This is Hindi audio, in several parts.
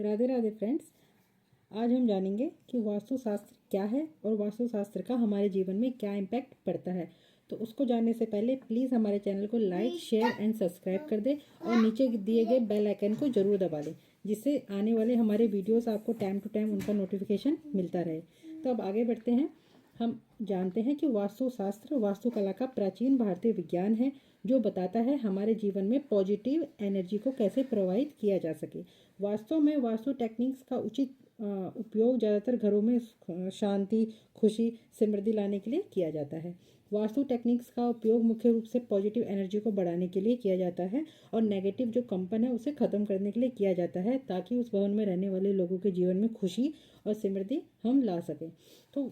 राधे राधे फ्रेंड्स। आज हम जानेंगे कि वास्तुशास्त्र क्या है और वास्तुशास्त्र का हमारे जीवन में क्या इम्पैक्ट पड़ता है। तो उसको जानने से पहले प्लीज़ हमारे चैनल को लाइक शेयर एंड सब्सक्राइब कर दें और नीचे दिए गए बेल आइकन को ज़रूर दबा दें, जिससे आने वाले हमारे वीडियोस आपको टाइम टू टाइम उनका नोटिफिकेशन मिलता रहे। तो अब आगे बढ़ते हैं। हम जानते हैं कि वास्तुशास्त्र वास्तुकला का प्राचीन भारतीय विज्ञान है जो बताता है हमारे जीवन में पॉजिटिव एनर्जी को कैसे प्रवाहित किया जा सके। वास्तव में वास्तु टेक्निक्स का उचित उपयोग ज़्यादातर घरों में शांति, खुशी, समृद्धि लाने के लिए किया जाता है। वास्तु टेक्निक्स का उपयोग मुख्य रूप से पॉजिटिव एनर्जी को बढ़ाने के लिए किया जाता है और नेगेटिव जो कंपन है उसे ख़त्म करने के लिए किया जाता है, ताकि उस भवन में रहने वाले लोगों के जीवन में खुशी और समृद्धि हम ला सकें। तो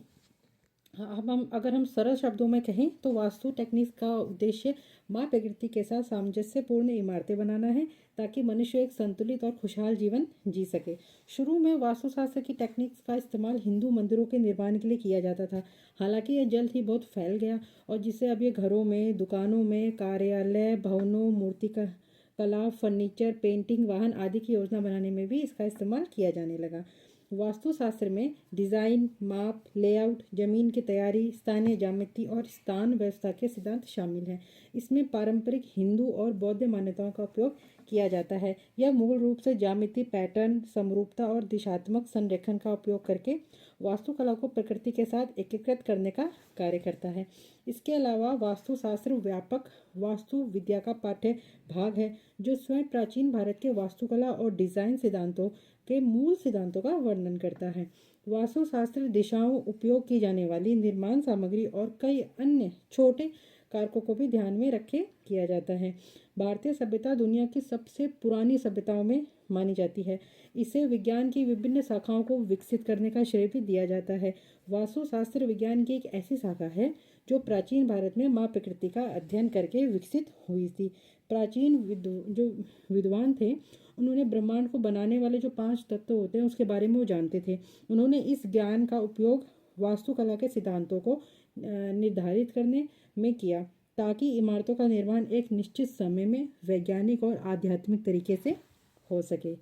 अगर हम सरल शब्दों में कहें तो वास्तु टेक्निक्स का उद्देश्य माँ प्रकृति के साथ सामंजस्यपूर्ण इमारतें बनाना है, ताकि मनुष्य एक संतुलित और खुशहाल जीवन जी सके। शुरू में वास्तुशास्त्र की टेक्निक्स का इस्तेमाल हिंदू मंदिरों के निर्माण के लिए किया जाता था। हालांकि यह जल्द ही बहुत फैल गया और जिससे अब ये घरों में, दुकानों में, कार्यालय, भवनों, मूर्ति का कला, फर्नीचर, पेंटिंग, वाहन आदि की योजना बनाने में भी इसका इस्तेमाल किया जाने लगा। वास्तुशास्त्र में डिज़ाइन, माप, लेआउट, जमीन की तैयारी, स्थानीय ज्यामिति और स्थान व्यवस्था के सिद्धांत शामिल हैं। इसमें पारंपरिक हिंदू और बौद्ध मान्यताओं का उपयोग किया जाता है। यह मूल रूप से ज्यामिति, पैटर्न, समरूपता और दिशात्मक संरेखन का उपयोग करके वास्तुकला को प्रकृति के साथ एकीकृत करने का कार्य करता है। इसके अलावा वास्तुशास्त्र व्यापक वास्तु विद्या का पाठ्य भाग है, जो स्वयं प्राचीन भारत के वास्तुकला और डिज़ाइन सिद्धांतों के मूल सिद्धांतों का वर्णन करता है। वास्तुशास्त्र दिशाओं, उपयोग की जाने वाली निर्माण सामग्री और कई अन्य छोटे कारकों को भी ध्यान में रखे किया जाता है। भारतीय सभ्यता दुनिया की सबसे पुरानी सभ्यताओं में मानी जाती है। इसे विज्ञान की विभिन्न शाखाओं को विकसित करने का श्रेय भी दिया जाता है। वास्तुशास्त्र विज्ञान की एक ऐसी शाखा है जो प्राचीन भारत में माँ प्रकृति का अध्ययन करके विकसित हुई थी। प्राचीन जो विद्वान थे, उन्होंने ब्रह्मांड को बनाने वाले जो 5 तत्व होते हैं उसके बारे में वो जानते थे। उन्होंने इस ज्ञान का उपयोग वास्तुकला के सिद्धांतों को निर्धारित करने में किया, ताकि इमारतों का निर्माण एक निश्चित समय में वैज्ञानिक और आध्यात्मिक तरीके से हो सके।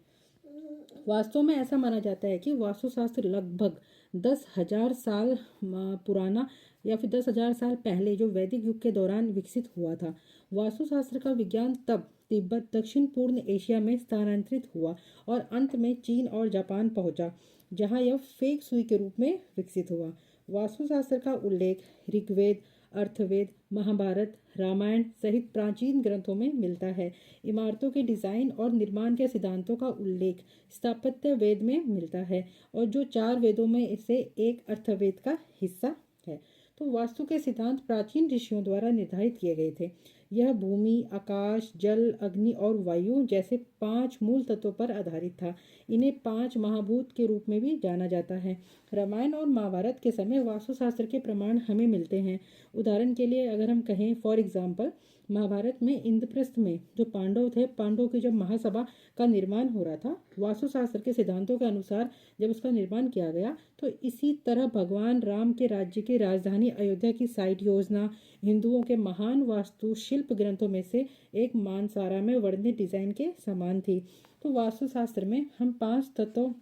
वास्तव में ऐसा माना जाता है कि वास्तुशास्त्र लगभग 10,000 साल पुराना या फिर 10,000 साल पहले जो वैदिक युग के दौरान विकसित हुआ था। वास्तुशास्त्र का विज्ञान तब तिब्बत, दक्षिण पूर्व एशिया में स्थानांतरित हुआ और अंत में चीन और जापान पहुंचा, जहां यह फेंग शुई के रूप में विकसित हुआ। वास्तुशास्त्र का उल्लेख ऋग्वेद, अर्थवेद, महाभारत, रामायण सहित प्राचीन ग्रंथों में मिलता है। इमारतों के डिज़ाइन और निर्माण के सिद्धांतों का उल्लेख स्थापत्य वेद में मिलता है, और जो 4 वेदों में से एक अर्थवेद का हिस्सा है। तो वास्तु के सिद्धांत प्राचीन ऋषियों द्वारा निर्धारित किए गए थे। यह भूमि, आकाश, जल, अग्नि और वायु जैसे 5 मूल तत्वों पर आधारित था। इन्हें 5 महाभूत के रूप में भी जाना जाता है। रामायण और महाभारत के समय वास्तुशास्त्र के प्रमाण हमें मिलते हैं। उदाहरण के लिए अगर हम कहें, फॉर एग्जाम्पल, महाभारत में इंद्रप्रस्थ में जो पांडव थे, पांडवों की जब महासभा का निर्माण हो रहा था, वास्तुशास्त्र के सिद्धांतों के अनुसार जब उसका निर्माण किया गया, तो इसी तरह भगवान राम के राज्य की राजधानी अयोध्या की साइट योजना हिंदुओं के महान वास्तु शिल्प ग्रंथों में से एक मानसारा में वर्णित डिजाइन के समान थी। तो वास्तुशास्त्र में हम 5 तत्व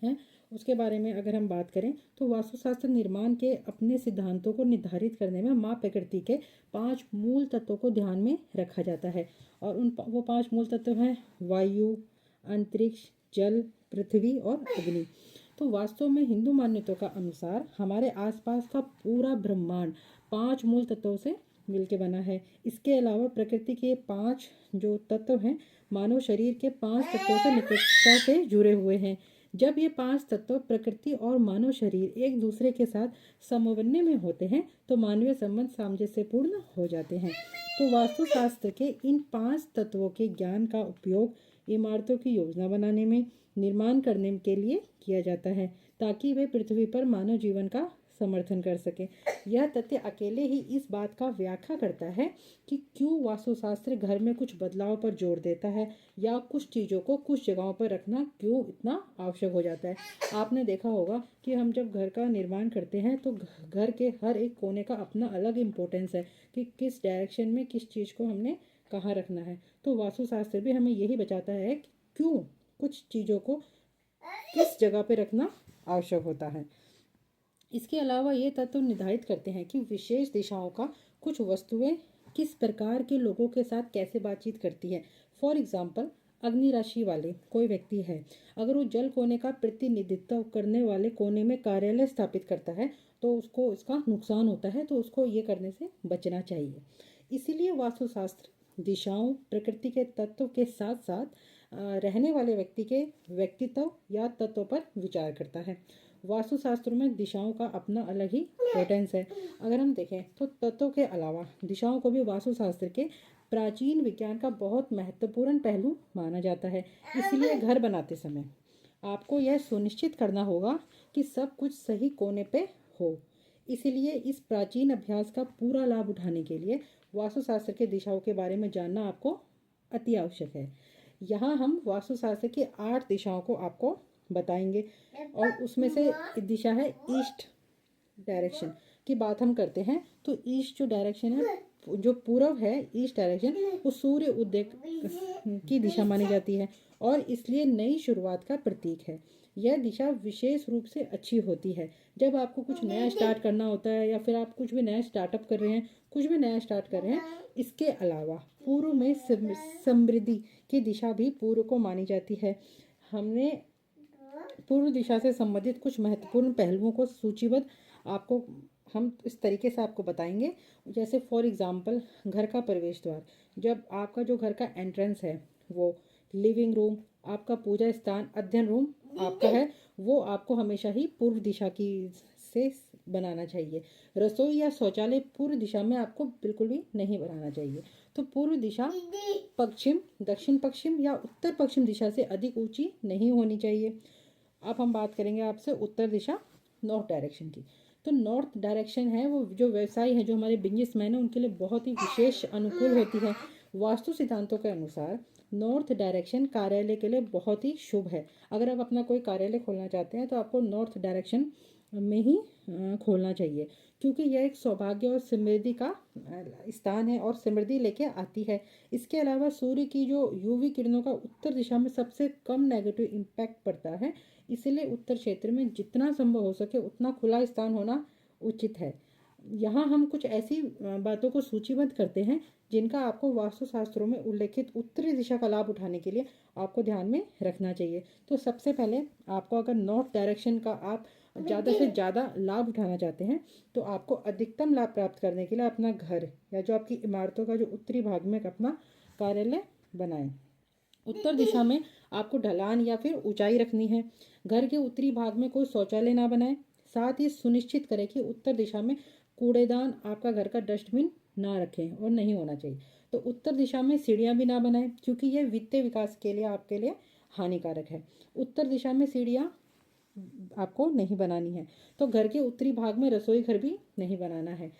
हैं, उसके बारे में अगर हम बात करें तो वास्तुशास्त्र निर्माण के अपने सिद्धांतों को निर्धारित करने में माँ प्रकृति के 5 मूल तत्वों को ध्यान में रखा जाता है। और वो 5 मूल तत्व हैं वायु, अंतरिक्ष, जल, पृथ्वी और अग्नि। तो वास्तव में हिंदू मान्यताओं का अनुसार हमारे आसपास का पूरा ब्रह्मांड 5 मूल तत्वों से मिलके बना है। इसके अलावा प्रकृति के 5 जो तत्व हैं, मानव शरीर के 5 तत्वों से निकटता से जुड़े हुए हैं। जब ये 5 तत्व प्रकृति और मानव शरीर एक दूसरे के साथ समन्वय में होते हैं तो मानवीय संबंध सामंजस्यपूर्ण हो जाते हैं। तो वास्तुशास्त्र के इन 5 तत्वों के ज्ञान का उपयोग इमारतों की योजना बनाने में, निर्माण करने के लिए किया जाता है, ताकि वे पृथ्वी पर मानव जीवन का समर्थन कर सके। यह तथ्य अकेले ही इस बात का व्याख्या करता है कि क्यों वास्तुशास्त्र घर में कुछ बदलाव पर जोर देता है, या कुछ चीज़ों को कुछ जगहों पर रखना क्यों इतना आवश्यक हो जाता है। आपने देखा होगा कि हम जब घर का निर्माण करते हैं तो घर के हर एक कोने का अपना अलग इम्पोर्टेंस है कि किस डायरेक्शन में किस चीज़ को हमने कहाँ रखना है। तो वास्तुशास्त्र भी हमें यही बताता है कि क्यों कुछ चीज़ों को किस जगह पे रखना आवश्यक होता है। इसके अलावा ये तत्व निर्धारित करते हैं कि विशेष दिशाओं का कुछ वस्तुएं किस प्रकार के लोगों के साथ कैसे बातचीत करती है। फॉर एग्जाम्पल, अग्नि राशि वाले कोई व्यक्ति है, अगर वो जल कोने का प्रतिनिधित्व करने वाले कोने में कार्यालय स्थापित करता है तो उसको इसका नुकसान होता है, तो उसको ये करने से बचना चाहिए। इसीलिए वास्तुशास्त्र दिशाओं, प्रकृति के तत्व के साथ साथ रहने वाले व्यक्ति के व्यक्तित्व या तत्व पर विचार करता है। वास्तुशास्त्र में दिशाओं का अपना अलग ही इम्पोर्टेंस है। अगर हम देखें तो तत्वों के अलावा दिशाओं को भी वास्तुशास्त्र के प्राचीन विज्ञान का बहुत महत्वपूर्ण पहलू माना जाता है। इसलिए घर बनाते समय आपको यह सुनिश्चित करना होगा कि सब कुछ सही कोने पे हो। इसलिए इस प्राचीन अभ्यास का पूरा लाभ उठाने के लिए वास्तुशास्त्र के दिशाओं के बारे में जानना आपको अति आवश्यक है। यहाँ हम वास्तुशास्त्र की 8 दिशाओं को आपको बताएंगे और उसमें से दिशा है ईस्ट डायरेक्शन की बात हम करते हैं। तो ईस्ट जो डायरेक्शन है, जो पूर्व है, ईस्ट डायरेक्शन, वो सूर्य उदय की दिशा मानी जाती है और इसलिए नई शुरुआत का प्रतीक है। यह दिशा विशेष रूप से अच्छी होती है जब आपको कुछ नया स्टार्ट करना होता है या फिर आप कुछ भी नया स्टार्टअप कर रहे हैं, कुछ भी नया स्टार्ट कर रहे हैं। इसके अलावा पूर्व में समृद्धि की दिशा भी पूर्व को मानी जाती है। हमने पूर्व दिशा से संबंधित कुछ महत्वपूर्ण पहलुओं को सूचीबद्ध आपको हम इस तरीके से आपको बताएंगे। जैसे फॉर एग्जांपल, घर का प्रवेश द्वार, जब आपका जो घर का एंट्रेंस है वो लिविंग रूम, आपका पूजा स्थान, अध्ययन रूम आपका है, वो आपको हमेशा ही पूर्व दिशा की से बनाना चाहिए। रसोई या शौचालय पूर्व दिशा में आपको बिल्कुल भी नहीं बनाना चाहिए। तो पूर्व दिशा पश्चिम, दक्षिण पश्चिम या उत्तर पश्चिम दिशा से अधिक ऊंची नहीं होनी चाहिए। अब हम बात करेंगे आपसे उत्तर दिशा, नॉर्थ डायरेक्शन की। तो नॉर्थ डायरेक्शन है वो जो व्यवसायी है, जो हमारे बिजनेसमैन है, उनके लिए बहुत ही विशेष अनुकूल होती है। वास्तु सिद्धांतों के अनुसार नॉर्थ डायरेक्शन कार्यालय के लिए बहुत ही शुभ है। अगर आप अपना कोई कार्यालय खोलना चाहते हैं तो आपको नॉर्थ डायरेक्शन में ही खोलना चाहिए, क्योंकि यह एक सौभाग्य और समृद्धि का स्थान है और समृद्धि लेके आती है। इसके अलावा सूर्य की जो यूवी किरणों का उत्तर दिशा में सबसे कम नेगेटिव इम्पैक्ट पड़ता है, इसलिए उत्तर क्षेत्र में जितना संभव हो सके उतना खुला स्थान होना उचित है। यहाँ हम कुछ ऐसी बातों को सूचीबद्ध करते हैं जिनका आपको वास्तुशास्त्रों में उल्लेखित उत्तरी दिशा का लाभ उठाने के लिए आपको ध्यान में रखना चाहिए। तो सबसे पहले आपको अगर नॉर्थ डायरेक्शन का आप ज़्यादा से ज़्यादा लाभ उठाना चाहते हैं तो आपको अधिकतम लाभ प्राप्त करने के लिए अपना घर या जो आपकी इमारतों का जो उत्तरी भाग में अपना कार्यालय बनाएं। उत्तर दिशा में आपको ढलान या फिर ऊंचाई रखनी है। घर के उत्तरी भाग में कोई शौचालय ना बनाएं। साथ ही सुनिश्चित करें कि उत्तर दिशा में कूड़ेदान, आपका घर का डस्टबिन ना रखें और नहीं होना चाहिए। तो उत्तर दिशा में सीढ़ियाँ भी ना बनाएं, क्योंकि यह वित्तीय विकास के लिए आपके लिए हानिकारक है। उत्तर दिशा में सीढ़ियाँ आपको नहीं बनानी है। तो घर के उत्तरी भाग में रसोई घर भी नहीं बनाना है।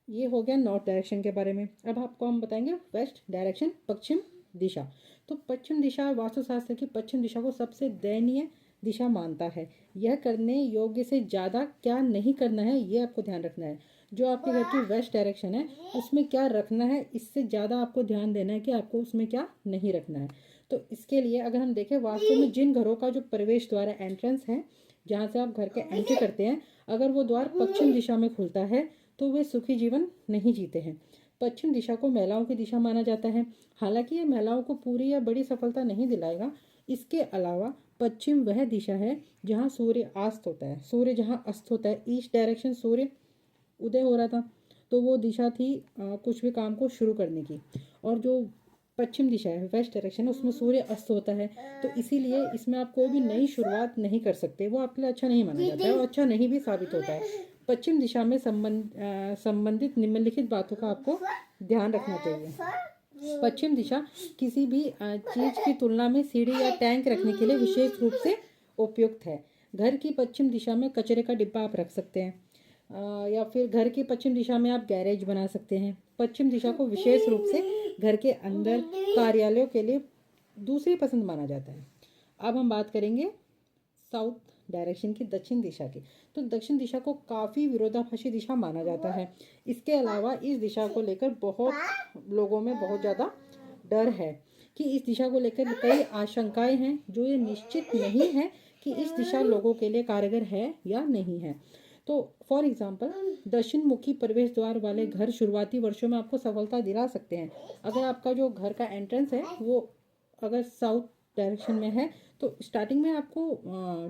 ये हो गया नॉर्थ डायरेक्शन के बारे में। अब आपको हम बताएंगे वेस्ट डायरेक्शन, पश्चिम दिशा। तो पश्चिम दिशा वास्तुशास्त्र की पश्चिम दिशा को सबसे दयनीय दिशा मानता है। यह करने योग्य से ज़्यादा क्या नहीं करना है, ये आपको ध्यान रखना है। जो आपके घर की वेस्ट डायरेक्शन है उसमें क्या रखना है, इससे ज़्यादा आपको ध्यान देना है कि आपको उसमें क्या नहीं रखना है। तो इसके लिए अगर हम देखें, वास्तु में जिन घरों का जो प्रवेश द्वार है, एंट्रेंस है, जहाँ से आप घर के एंट्री करते हैं, अगर वो द्वार पश्चिम दिशा में खुलता है तो वे सुखी जीवन नहीं जीते हैं। पश्चिम दिशा को महिलाओं की दिशा माना जाता है। हालांकि ये महिलाओं को पूरी या बड़ी सफलता नहीं दिलाएगा। इसके अलावा पश्चिम वह दिशा है जहाँ सूर्य अस्त होता है। सूर्य जहाँ अस्त होता है, ईस्ट डायरेक्शन सूर्य उदय हो रहा था, तो वो दिशा थी कुछ भी काम को शुरू करने की। और जो पश्चिम दिशा है, वेस्ट डायरेक्शन, उसमें सूर्य अस्त होता है, तो इसीलिए इसमें आप कोई भी नई शुरुआत नहीं कर सकते। वो आपके लिए अच्छा नहीं माना जाता है और अच्छा नहीं भी साबित होता है। पश्चिम दिशा में संबंधित निम्नलिखित बातों का आपको ध्यान रखना चाहिए। पश्चिम दिशा किसी भी चीज की तुलना में सीढ़ी या टैंक रखने के लिए विशेष रूप से उपयुक्त है। घर की पश्चिम दिशा में कचरे का डिब्बा आप रख सकते हैं, या फिर घर की पश्चिम दिशा में आप गैरेज बना सकते हैं। पश्चिम दिशा को विशेष रूप से घर के अंदर कार्यालयों के लिए दूसरी पसंद माना जाता है। अब हम बात करेंगे साउथ डायरेक्शन की, दक्षिण दिशा की। तो दक्षिण दिशा को काफ़ी विरोधाभासी दिशा माना जाता है। इसके अलावा इस दिशा को लेकर बहुत लोगों में बहुत ज़्यादा डर है कि इस दिशा को लेकर कई आशंकाएं हैं, जो ये निश्चित नहीं है कि इस दिशा लोगों के लिए कारगर है या नहीं है। तो फॉर एग्जाम्पल दक्षिण मुखी प्रवेश द्वार वाले घर शुरुआती वर्षों में आपको सफलता दिला सकते हैं। अगर आपका जो घर का एंट्रेंस है वो अगर साउथ डायरेक्शन में है तो स्टार्टिंग में आपको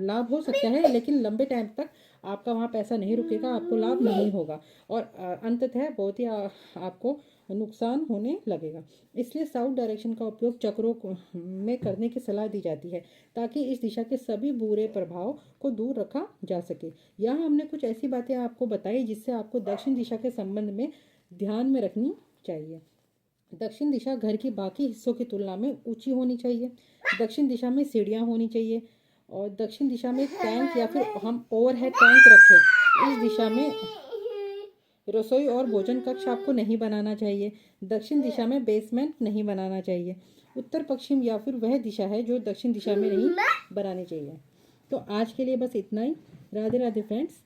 लाभ हो सकता है, लेकिन लंबे टाइम तक आपका वहाँ पैसा नहीं रुकेगा, आपको लाभ नहीं होगा और अंततः बहुत ही आपको नुकसान होने लगेगा। इसलिए साउथ डायरेक्शन का उपयोग चक्रों में करने की सलाह दी जाती है ताकि इस दिशा के सभी बुरे प्रभाव को दूर रखा जा सके। यहाँ हमने कुछ ऐसी बातें आपको बताई जिससे आपको दक्षिण दिशा के संबंध में ध्यान में रखनी चाहिए। दक्षिण दिशा घर की बाकी हिस्सों की तुलना में ऊंची होनी चाहिए। दक्षिण दिशा में सीढ़ियाँ होनी चाहिए और दक्षिण दिशा में टैंक या फिर हम ओवरहेड टैंक रखें। इस दिशा में रसोई और भोजन कक्ष आपको नहीं बनाना चाहिए। दक्षिण दिशा में बेसमेंट नहीं बनाना चाहिए। उत्तर पश्चिम या फिर वह दिशा है जो दक्षिण दिशा में नहीं बनानी चाहिए। तो आज के लिए बस इतना ही। राधे राधे फ्रेंड्स।